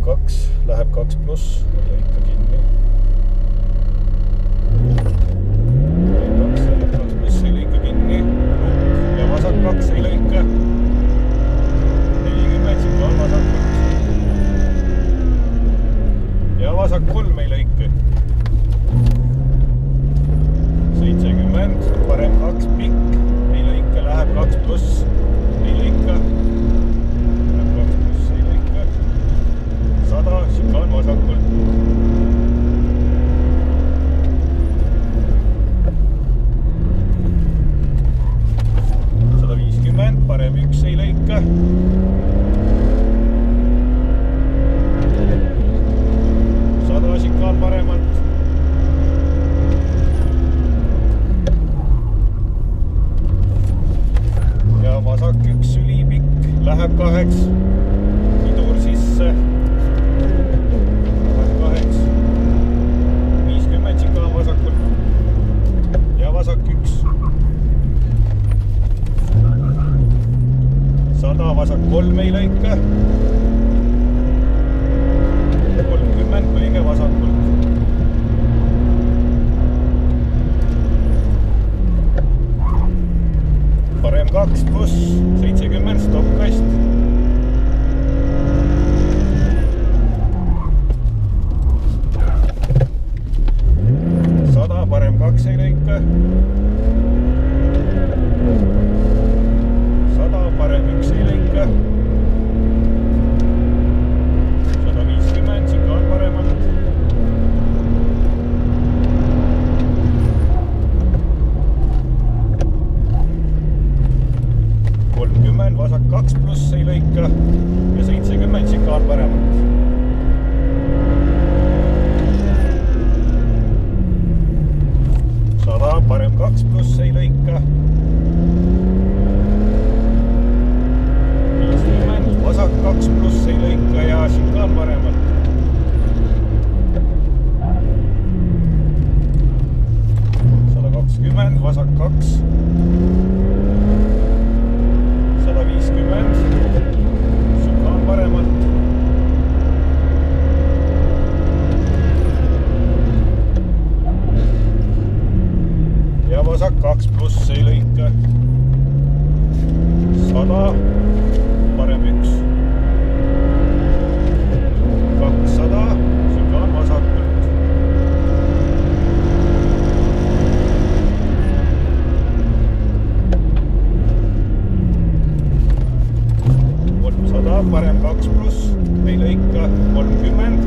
parem 2, läheb 2 pluss, ei lõika kinni. Parem 2, läheb 2 pluss, ei lõika kinni. Lukk ja vasak 2 ei lõika. 40, signaal vasakult. Ja vasak 3 ei lõika. 70, parem 2 pikk, ei lõika, läheb 2 pluss, ei lõika. Läheb 2 pluss, ei lõika. 100, šikaan vasakult. 150, parem 1 ei lõika. 100, šikaan paremalt. Vasak 1 ülipikk, läheb 2, pidur sisse, läheb 2, 50 šikaan vasakult ja vasak 1, 100, vasak 3 ei lõika, 30 põige vasakult. Parem 2 pluss, 70, stoppkast. 100, parem 2 ei lõika. 100, parem 1 ei lõika. 150, šikaan paremalt. 30, vasak 2 pluss ei lõika ja 70 šikaan paremalt. 100, parem 2 pluss ei lõika. 50, vasak 2 pluss ei lõika ja šikaan paremalt. 120, vasak 2. 150, šikaan paremalt. 2 pluss ei lõika. 100, parem 1. 200, šikaan vasakult. 300, parem 2 pluss, ei lõika. 30.